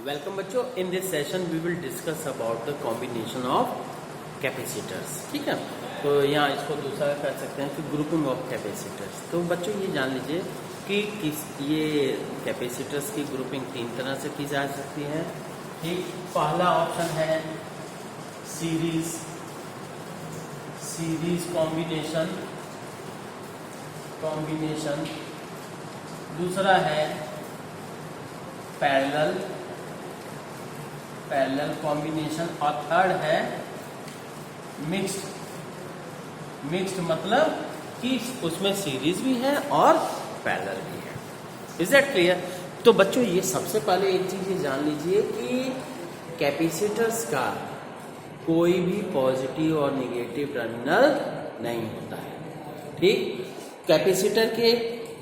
Welcome बच्चों। In this session we will discuss about the combination of capacitors. ठीक है, तो यहाँ इसको दूसरा कर सकते हैं कि ग्रुपिंग ऑफ कैपेसिटर्स। तो बच्चों ये जान लीजिए कि ये कैपेसिटर्स की ग्रुपिंग तीन तरह से की जा सकती है। ठीक, पहला ऑप्शन है सीरीज कॉम्बिनेशन। दूसरा है पैरेलल कॉम्बिनेशन और थर्ड है मिक्स्ड मतलब कि उसमें सीरीज भी है और पैरेलल भी है। Is that clear? तो बच्चों ये सबसे पहले एक चीज ये जान लीजिए कि कैपेसिटर्स का कोई भी पॉजिटिव और निगेटिव टर्मिनल नहीं होता है। ठीक, कैपेसिटर के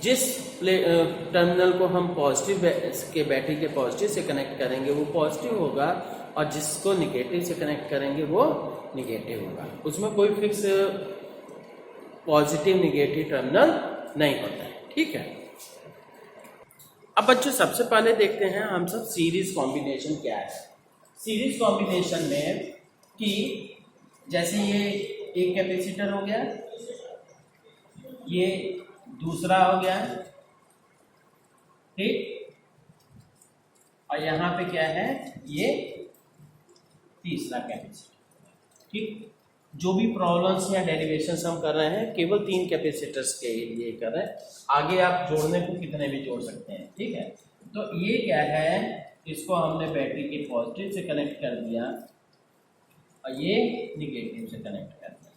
जिस टर्मिनल को हम पॉजिटिव के बैटरी के पॉजिटिव से कनेक्ट करेंगे वो पॉजिटिव होगा और जिसको निगेटिव से कनेक्ट करेंगे वो निगेटिव होगा। उसमें कोई फिक्स पॉजिटिव निगेटिव टर्मिनल नहीं होता है। ठीक है, अब बच्चों सबसे पहले देखते हैं हम सब सीरीज कॉम्बिनेशन क्या है। सीरीज कॉम्बिनेशन में कि जैसे ये एक कैपेसिटर हो गया, ये दूसरा हो गया, ठीक, और यहां पे क्या है, ये तीसरा कैपेसिटर। ठीक, जो भी प्रॉब्लम्स या डेरिवेशंस हम कर रहे हैं केवल तीन कैपेसिटर्स के लिए कर रहे हैं। आगे आप जोड़ने को कितने भी जोड़ सकते हैं। ठीक है, तो ये क्या है, इसको हमने बैटरी के पॉजिटिव से कनेक्ट कर दिया और ये निगेटिव से कनेक्ट कर दिया।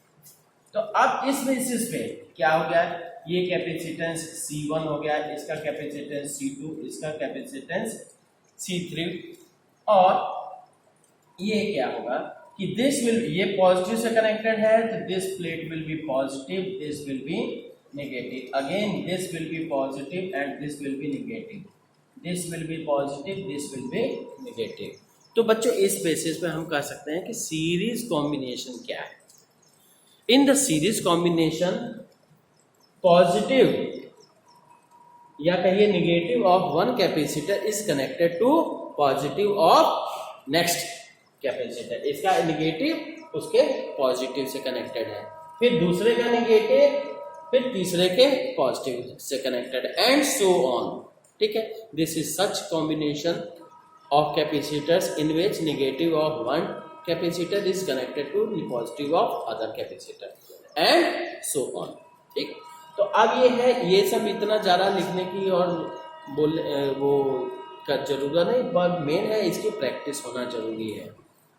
तो अब इस बेसिस पे क्या हो गया, ये कैपेसिटेंस C1 हो गया, इसका कैपेसिटेंस C2, इसका कैपेसिटेंस C3, और ये क्या होगा कि ये पॉजिटिव से कनेक्टेड है तो this plate will be positive, this will be negative, again this will be positive and this will be negative, this will be positive, this will be negative. तो बच्चों इस बेसिस पे हम कह सकते हैं कि सीरीज कॉम्बिनेशन क्या है। In the series combination positive या कहिए negative of one capacitor is connected to positive of next capacitor. इसका निगेटिव उसके पॉजिटिव से कनेक्टेड है, फिर दूसरे का निगेटिव, फिर तीसरे के पॉजिटिव से कनेक्टेड एंड सो ऑन। ठीक है, this is such combination of capacitors in which negative of one capacitor is connected to the positive of other capacitor and so on. ठीक, तो अब ये है, ये सब इतना ज़्यादा लिखने की और वो का जरूरत नहीं, पर मेन है इसकी प्रैक्टिस होना जरूरी है।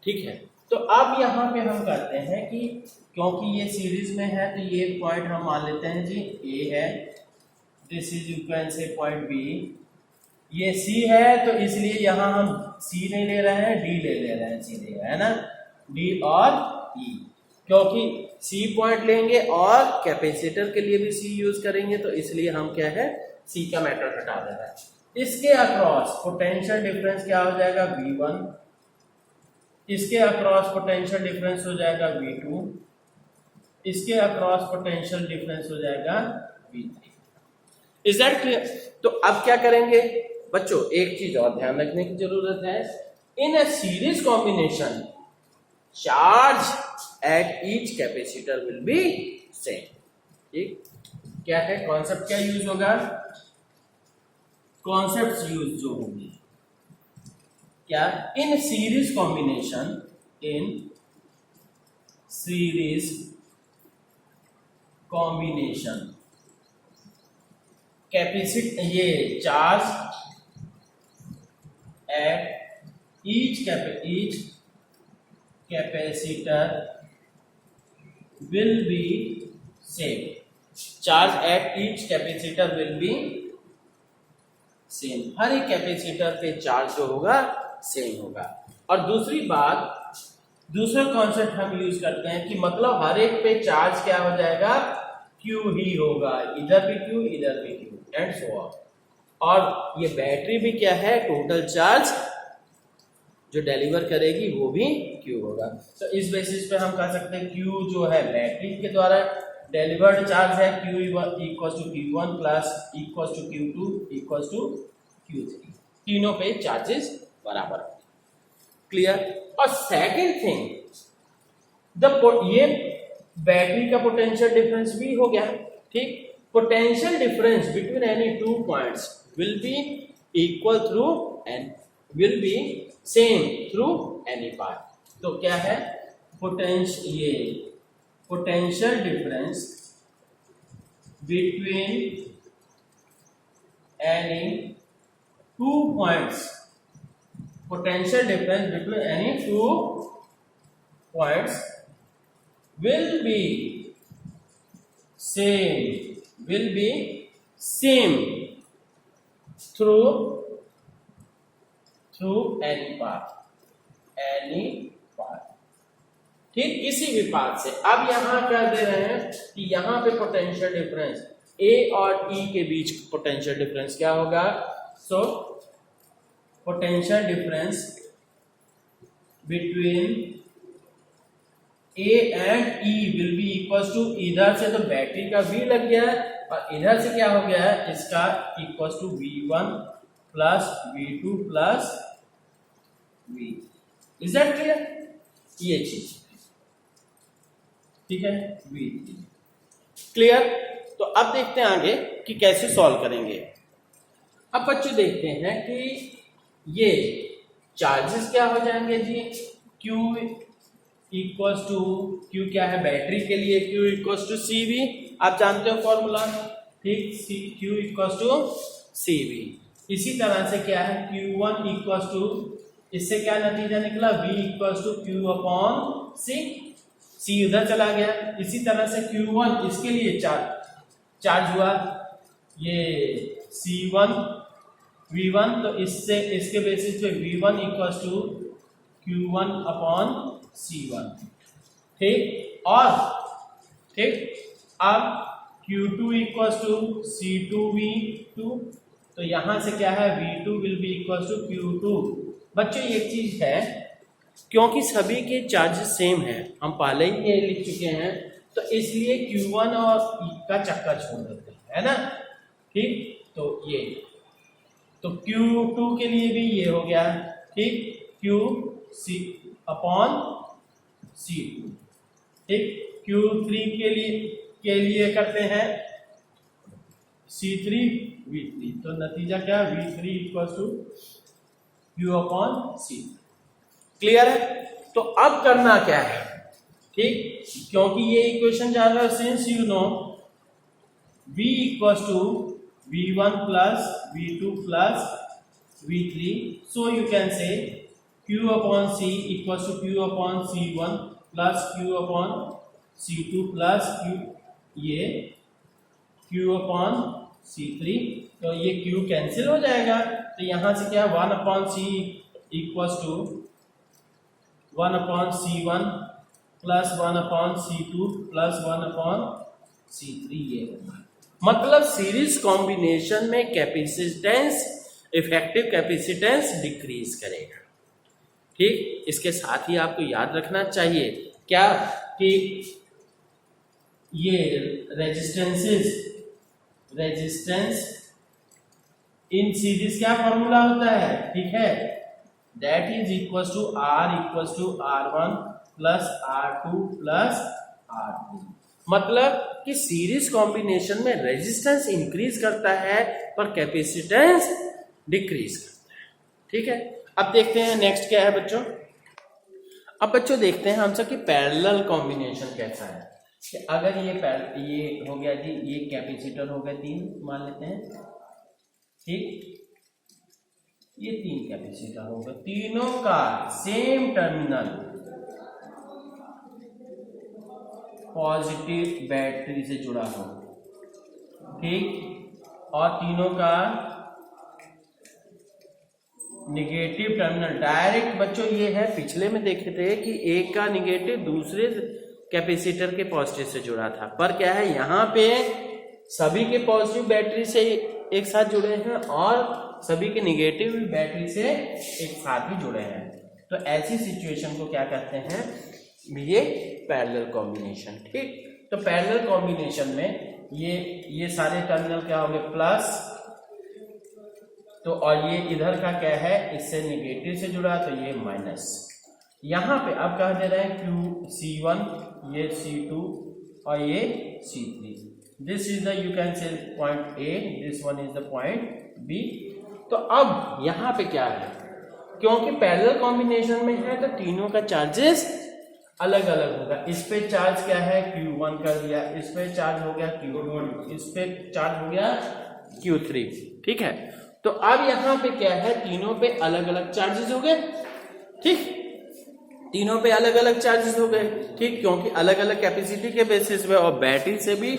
ठीक है, तो अब यहाँ पे हम करते हैं कि क्योंकि ये सीरीज में है तो ये पॉइंट हम मान लेते हैं जी A है, this is you can say point B, ये C है तो इसलिए यहाँ हम C नहीं ले रहे हैं, D ले रहे हैं सीधे, है ना, D और E, क्योंकि C पॉइंट लेंगे और कैपेसिटर के लिए भी C यूज करेंगे तो इसलिए हम क्या है C का मैटर हटा दे रहे हैं। इसके अक्रॉस पोटेंशियल डिफरेंस क्या हो जाएगा V1, इसके अक्रॉस पोटेंशियल डिफरेंस हो जाएगा V2, इसके अक्रॉस पोटेंशियल डिफरेंस हो जाएगा V3। Is that clear? तो अब क्या करेंगे बच्चों, एक चीज और ध्यान रखने की जरूरत है, in a series combination charge at each capacitor will be same. ठीक, क्या है कॉन्सेप्ट, क्या यूज होगा, कॉन्सेप्ट यूज जो होगी क्या, इन सीरीज कॉम्बिनेशन कैपेसिटी, ये charge at each capacitor will be same, charge at each capacitor will be same, हर एक कैपेसिटर पे चार्ज जो होगा सेम होगा। और दूसरी बात, दूसरा कॉन्सेप्ट हम यूज करते हैं कि मतलब हर एक पे चार्ज क्या हो जाएगा, Q ही होगा, इधर भी Q इधर भी Q एंड सो ऑन। और ये बैटरी भी क्या है, टोटल चार्ज जो डिलीवर करेगी वो भी Q होगा। तो इस बेसिस पे हम कह सकते हैं Q जो है बैटरी के द्वारा डिलीवर्ड चार्ज है Q equal to Q1 plus equal to Q2 equal to Q3, तीनों पे चार्जेस बराबर। क्लियर। और सेकेंड थिंग, ये बैटरी का पोटेंशियल डिफरेंस भी हो गया, ठीक। Potential difference between any two points will be equal through and will be same through any path. तो क्या है, potential difference between any two points, potential difference between any two points will be same through any path, ठीक, किसी भी path से। अब यहां क्या दे रहे हैं कि यहां पे पोटेंशियल डिफरेंस ए और ई के बीच पोटेंशियल डिफरेंस क्या होगा, सो potential difference between A and E will be equals to, इधर से तो बैटरी का V लग गया है और इधर से क्या हो गया है, इसका equals to V1 plus V2 plus V। Is that clear? ये चीज ठीक है, V3 क्लियर। तो अब देखते हैं आगे कि कैसे सॉल्व करेंगे। अब बच्चे देखते हैं कि ये चार्जेस क्या हो जाएंगे जी, Q इक्वल्स टू, Q क्या है बैटरी के लिए, Q इक्वल्स टू CV, आप जानते हो फॉर्मूला, ठीक, Q इक्वल्स टू CV। इसी तरह से क्या है Q1 इक्वल्स टू, इससे क्या नतीजा निकला, V equals to Q upon C उधर चला गया। इसी तरह से Q1 इसके लिए चार्ज हुआ, ये C1 V1, तो इससे इसके बेसिस पे V1 equals to Q1 upon C1, ठीक। और ठीक, अब Q2 इक्वल्स टू C2V2, तो यहां से क्या है V2 will be equals to Q2। बच्चों एक चीज है, क्योंकि सभी के चार्जेस सेम हैं, हम पहले ही ये लिख चुके हैं, तो इसलिए Q1 और E का चक्कर छोड़ देते हैं, है ना, ठीक। तो ये तो Q2 के लिए भी ये हो गया, ठीक, QC अपॉन C2, ठीक। Q3 के लिए करते हैं C3V3, तो नतीजा क्या, V3 equals to Q upon C। Clear है। तो अब करना क्या है, ठीक, क्योंकि ये इक्वेशन जान रहे हो, since you know V equals to V1 plus V2 plus V3, so you can say Q upon C equals to Q upon C1 plus Q upon C2 plus ये Q upon C3, तो ये Q cancel हो जाएगा, तो यहां से क्या 1 upon C equals to 1 upon C1 plus 1 upon C2 plus 1 upon C3, ये होगा। मतलब सीरीज कॉम्बिनेशन में कैपेसिटेंस, इफेक्टिव कैपेसिटेंस डिक्रीज करेगा, ठीक। इसके साथ ही आपको याद रखना चाहिए क्या, कि ये रेजिस्टेंस इन सीरीज क्या फॉर्मूला होता है, ठीक है, that is equals to R equals to R1 plus R2 plus R3। मतलब कि सीरीज कॉम्बिनेशन में रेजिस्टेंस इंक्रीज करता है पर कैपेसिटेंस डिक्रीज करता है, ठीक है। अब देखते हैं नेक्स्ट क्या है बच्चों। अब बच्चों देखते हैं हमसे कि पैरेलल कॉम्बिनेशन कैसा है, कि अगर ये हो गया जी, ये कैपेसिटर हो गए 3 मान लेते हैं, ठीक, ये 3 कैपेसिटर हो गए, तीनों का सेम टर्मिनल पॉजिटिव बैटरी से जुड़ा हो, ठीक, और तीनों का निगेटिव टर्मिनल डायरेक्ट, बच्चों ये है, पिछले में देखे थे कि एक का निगेटिव दूसरे कैपेसिटर के पॉजिटिव से जुड़ा था, पर क्या है यहाँ पे सभी के पॉजिटिव बैटरी से एक साथ जुड़े हैं और सभी के निगेटिव बैटरी से एक साथ ही जुड़े हैं। तो ऐसी सिचुएशन को क्या कहते हैं, ये पैरेलल कॉम्बिनेशन, ठीक। तो पैरेलल कॉम्बिनेशन में ये सारे टर्मिनल क्या होंगे, प्लस तो और ये इधर का क्या है, इससे नेगेटिव से जुड़ा, तो ये माइनस। यहाँ पे अब कह दे रहे हैं Q C1, ये C2 और ये C3। This is the you can say point A, this one is the point B। तो अब यहाँ पे क्या है, क्योंकि पैरेलल कॉम्बिनेशन में है तो तीनों का चार्जेस अलग अलग होगा। इस पे चार्ज क्या है Q1 कर दिया, इस पे चार्ज हो गया Q2, इस पे चार्ज हो गया Q3, ठीक है। तो अब यहाँ पे क्या है, तीनों पे अलग अलग चार्जेस हो गए, ठीक, तीनों पे अलग अलग चार्जेस हो गए, ठीक, क्योंकि अलग अलग कैपेसिटी के बेसिस पे और बैटरी से भी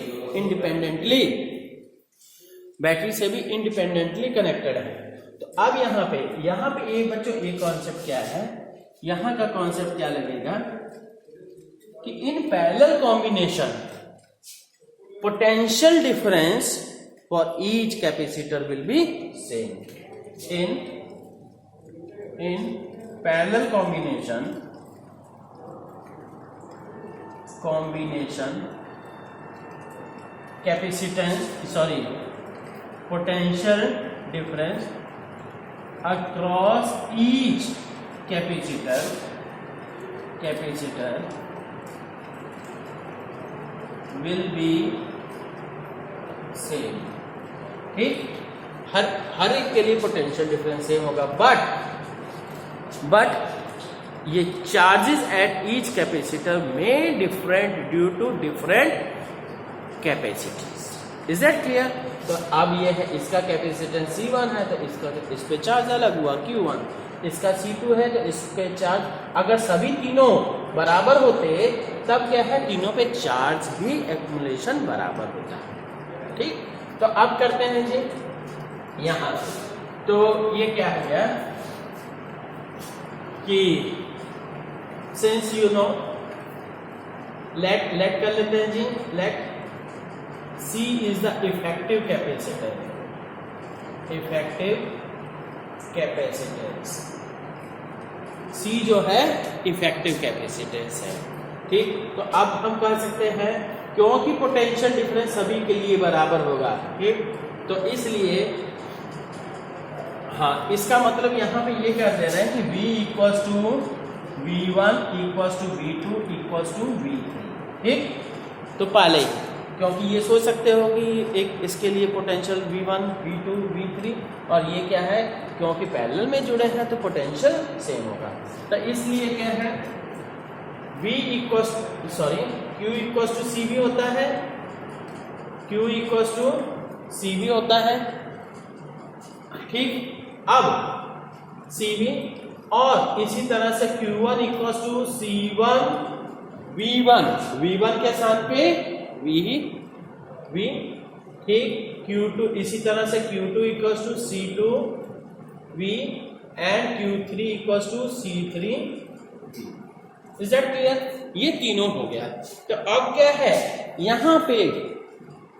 इंडिपेंडेंटली कनेक्टेड है। तो अब यहाँ पे एक बच्चों एक कॉन्सेप्ट क्या है, यहाँ का कॉन्सेप्ट क्या लगेगा कि in parallel combination potential difference for each capacitor will be same. In parallel combination potential difference across each capacitor will be same, ठीक, हर एक के लिए पोटेंशियल डिफरेंस सेम होगा, बट ये चार्जेस एट ईच कैपेसिटर में different due to different capacities. Is that clear? तो अब ये है, इसका कैपेसिटेंस C1 है तो इस पे चार्ज अलग हुआ Q1, इसका C2 है तो इस पे चार्ज, अगर सभी तीनों बराबर होते तब क्या है, तीनों पे चार्ज भी एक्युमुलेशन बराबर होता है, ठीक। तो अब करते हैं जी यहां, तो ये क्या हो गया कि since you know, let कर लेते हैं जी, let C is the effective capacitance, C जो है इफेक्टिव कैपेसिटेंस है, ठीक। तो अब हम कह सकते हैं क्योंकि पोटेंशियल डिफरेंस सभी के लिए बराबर होगा, ठीक, तो इसलिए हाँ, इसका मतलब यहाँ पे ये कह दे रहे हैं कि V equals to V1 equals to V2 equals to V3, ठीक। तो पहले ही, क्योंकि ये सोच सकते हो कि एक इसके लिए पोटेंशियल V1 V2 V3 और ये क्या है, क्योंकि पैरेलल में जुड़े हैं तो पोटेंशियल सेम होगा। तो इसलिए क्या है, Q इक्वल्स टू CV होता है, Q इक्वल्स टू CV होता है, ठीक। अब CV और इसी तरह से Q1 equals to C1 V1 के साथ पे V, ठीक। Q2 इसी तरह से Q2 equals to C2 V and Q3 equals to C3 V। Is that clear? ये तीनों हो गया। तो अब क्या है, यहां पे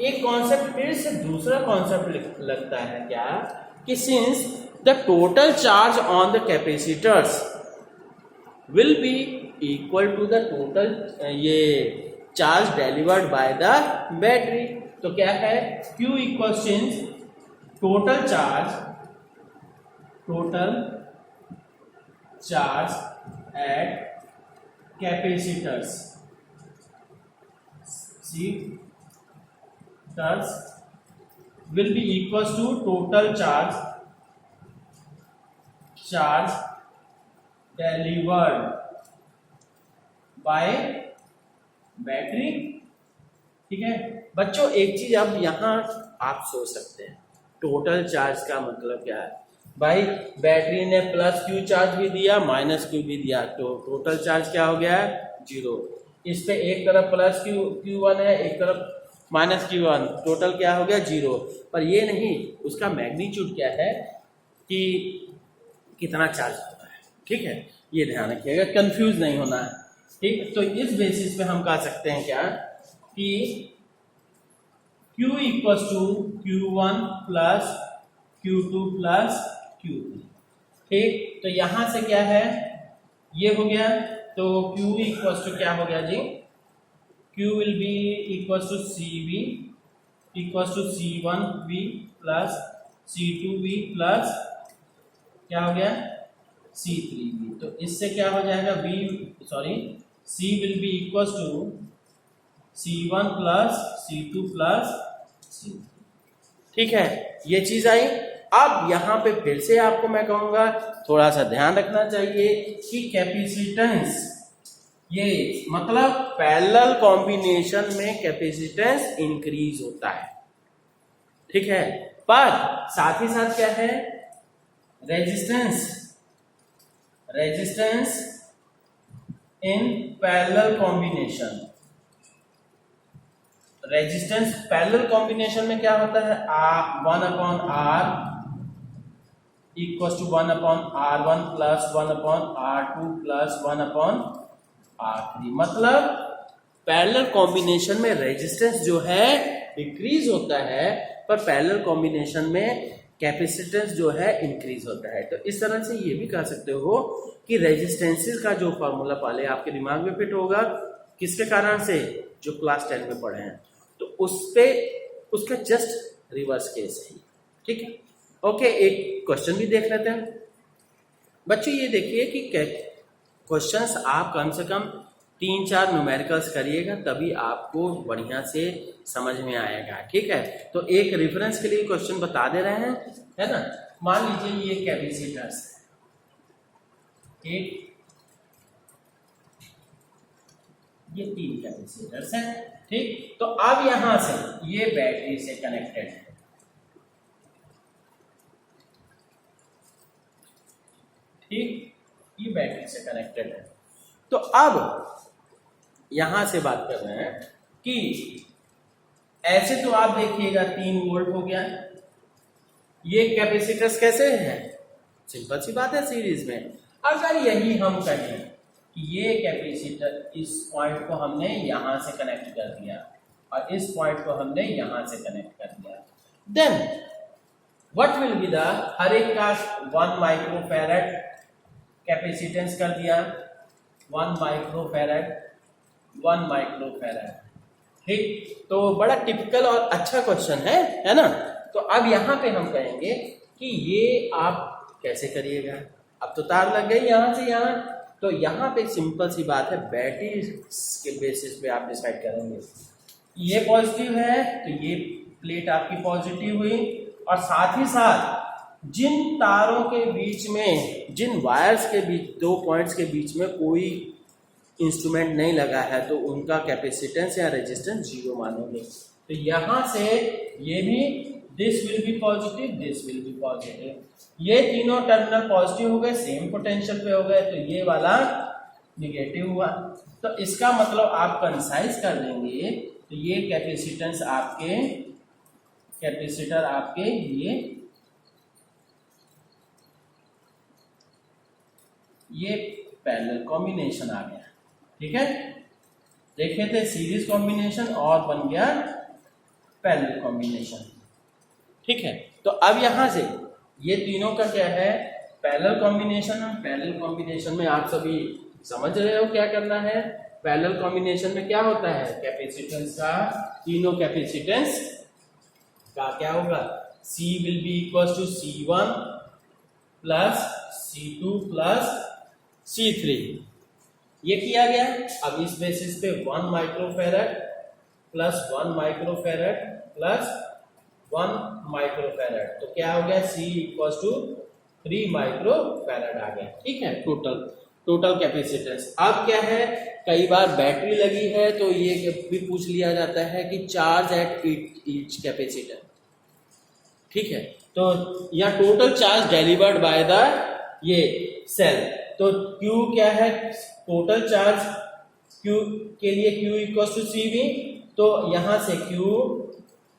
एक कॉन्सेप्ट फिर से दूसरा कॉन्सेप्ट लगता है क्या, कि since the total charge on the capacitors will be equal to the total ये charge delivered by the battery, तो क्या है, Q equal since total charge at capacitors will be equals to total charge delivered by battery, ठीक है। बच्चों एक चीज अब यहाँ आप सोच सकते हैं, टोटल चार्ज का मतलब क्या है, भाई बैटरी ने प्लस Q चार्ज भी दिया माइनस Q भी दिया, तो टोटल चार्ज क्या हो गया है, 0। इस पे एक तरफ प्लस Q1 है, एक तरफ माइनस Q1, टोटल क्या हो गया, 0। पर ये नहीं, उसका मैग्नीट्यूड क्या है कि कितना चार्ज होता है, ठीक है, ये ध्यान रखिएगा, कंफ्यूज नहीं होना है, ठीक। तो इस बेसिस पे हम कह सकते हैं क्या कि Q equals to Q1 plus Q2 plus Q3, ठीक। तो यहां से क्या है, ये हो गया, तो Q इक्वल्स टू क्या हो गया जी, Q will be equals to CV equals to C1V plus C2V plus क्या हो गया C3V। तो इससे क्या हो जाएगा C will be equal to C1 plus C2 plus C3। ठीक है, ये चीज आई। अब यहाँ पे फिर से आपको मैं कहूंगा थोड़ा सा ध्यान रखना चाहिए कि कैपेसिटेंस, ये मतलब पैरेलल कॉम्बिनेशन में कैपेसिटेंस इंक्रीज होता है। ठीक है, पर साथ ही साथ क्या है, resistance in parallel combination. Resistance parallel combination में क्या होता है, 1/R equal to 1/R1 plus 1/R2 plus 1/R3। मतलब पैरेलल कॉम्बिनेशन में रेजिस्टेंस जो है डिक्रीज होता है, पर पैरेलल कॉम्बिनेशन में कैपेसिटेंस जो है इंक्रीज होता है। तो इस तरह से ये भी कह सकते हो कि रेजिस्टेंसेस का जो फॉर्मूला पहले आपके दिमाग में फिट होगा, किसके कारण से, जो क्लास 10 में पढ़े हैं, तो उसका जस्ट रिवर्स केस है। ठीक है, ओके, एक क्वेश्चन भी देख लेते हैं बच्चों। ये देखिए कि क्वेश्चंस आप कम से कम 3-4 न्यूमेरिकल्स करिएगा, तभी आपको बढ़िया से समझ में आएगा। ठीक है, तो एक रेफरेंस के लिए क्वेश्चन बता दे रहे हैं, है ना। मान लीजिए ये कैपेसिटर्स है, ये 3 कैपेसिटर्स हैं। ठीक, तो अब यहां से ये बैटरी से कनेक्टेड है। ठीक, ये बैटरी से कनेक्टेड है। तो अब यहां से बात कर रहे हैं कि ऐसे तो आप देखिएगा 3 वोल्ट हो गया। ये कैपेसिटर्स कैसे हैं, सिंपल सी बात है, सीरीज में। अगर यही हम कहें कि ये कैपेसिटर, इस पॉइंट को हमने यहां से कनेक्ट कर दिया और इस पॉइंट को हमने यहां से कनेक्ट कर दिया, then what will be the, हर एक का 1 माइक्रोफैरड कैपेसिटेंस कर दिया, 1 माइक्रोफैरड। ठीक, तो बड़ा टिपिकल और अच्छा क्वेश्चन है ना। तो अब यहाँ पे हम कहेंगे कि ये आप कैसे करिएगा। अब तो तार लग गई यहाँ से यहाँ, तो यहाँ पे सिंपल सी बात है, बैटरी के बेसिस पे आप डिसाइड करेंगे। ये पॉजिटिव है तो ये प्लेट आपकी पॉजिटिव हुई, और साथ ही साथ जिन तारों के बीच में, जिन वायर्स के बीच, 2 पॉइंट्स के बीच में कोई इंस्ट्रूमेंट नहीं लगा है, तो उनका कैपेसिटेंस या रेजिस्टेंस 0 मानेंगे। तो यहां से ये भी, this will be positive, this will be positive, ये तीनों टर्मिनल पॉजिटिव हो गए, सेम पोटेंशियल पे हो गए, तो ये वाला निगेटिव हुआ। तो इसका मतलब आप कंसाइज कर देंगे, तो ये कैपेसिटेंस आपके, कैपेसिटर आपके ये पैरेलल कॉम्बिनेशन आ गया। ठीक है, देखे थे सीरीज कॉम्बिनेशन और बन गया पैरेलल कॉम्बिनेशन। ठीक है, तो अब यहां से ये तीनों का क्या है, पैरेलल कॉम्बिनेशन है। पैरेलल कॉम्बिनेशन में आप सभी समझ रहे हो क्या करना है। पैरेलल कॉम्बिनेशन में क्या होता है, कैपेसिटेंस का, तीनों कैपेसिटेंस का क्या होगा, C will be equal to C1 plus C2 plus C3। ये किया गया। अब इस बेसिस पे 1 microfarad plus 1 microfarad plus 1 microfarad, तो क्या हो गया, C इक्वल टू 3 माइक्रोफैरड आ गया। ठीक है, टोटल कैपेसिटेंस। अब क्या है, कई बार बैटरी लगी है तो ये भी पूछ लिया जाता है कि चार्ज एट ईच कैपेसिटर। ठीक है, तो या total charge delivered by the ये सेल। तो Q क्या है, टोटल चार्ज Q के लिए Q इक्वल टू CV, तो यहां से Q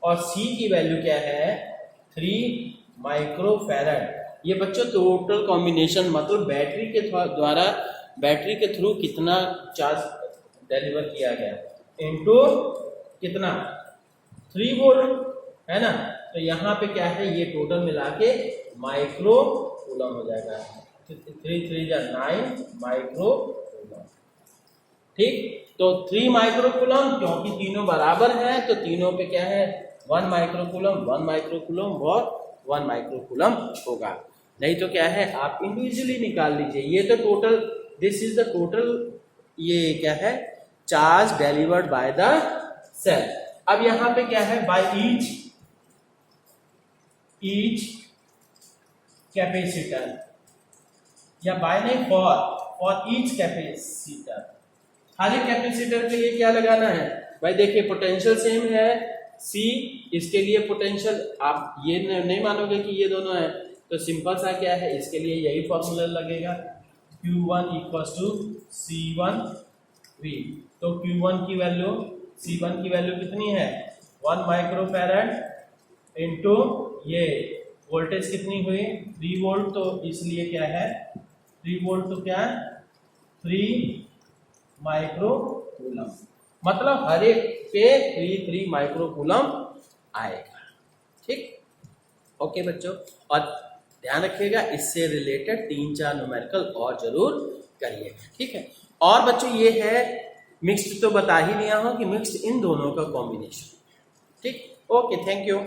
और C की वैल्यू क्या है, 3 माइक्रोफैरड। ये बच्चों टोटल कॉम्बिनेशन, मतलब बैटरी के द्वारा, बैटरी के थ्रू कितना चार्ज डिलीवर किया गया इनटू कितना, 3 वोल्ट, है ना। तो यहाँ पे क्या है, ये टोटल मिला के माइक्रो कूलम हो जाएगा। 3 3 9 माइक्रो कूलम। ठीक, तो 3 माइक्रो कूलम, क्योंकि तीनों बराबर हैं तो तीनों पे क्या है, 1 माइक्रो कूलम 1 माइक्रो कूलम और 1 माइक्रोकूलम होगा। नहीं तो क्या है, आप इंडिविजुअली निकाल लीजिए। ये तो total, this is the total, ये क्या है, charge delivered by the cell. अब यहां पे क्या है, बाय ईच कैपेसिटर, या बाय नहीं, फॉर ईच कैपेसिटर। खाली कैपेसिटर के लिए क्या लगाना है भाई, देखिए पोटेंशियल सेम है C, इसके लिए पोटेंशियल, आप ये नहीं मानोगे कि ये दोनों है, तो सिंपल सा क्या है, इसके लिए यही फॉर्मूला लगेगा, Q1 इक्वल्स टू C1V। तो Q1 की वैल्यू, C1 की वैल्यू कितनी है, 1 माइक्रोफैरड इंटू ये वोल्टेज कितनी हुई 3 वोल्ट, तो इसलिए क्या है 3 वोल्ट, तो क्या है 3 माइक्रोकूलम, मतलब हर एक पे 3 माइक्रोकूलम आएगा। ठीक, ओके बच्चों, और ध्यान रखिएगा इससे रिलेटेड 3-4 न्यूमेरिकल और जरूर करिएगा। ठीक है, और बच्चों ये है मिक्स्ड, तो बता ही दिया हूं कि मिक्स्ड इन दोनों का कॉम्बिनेशन। ठीक, ओके, थैंक यू।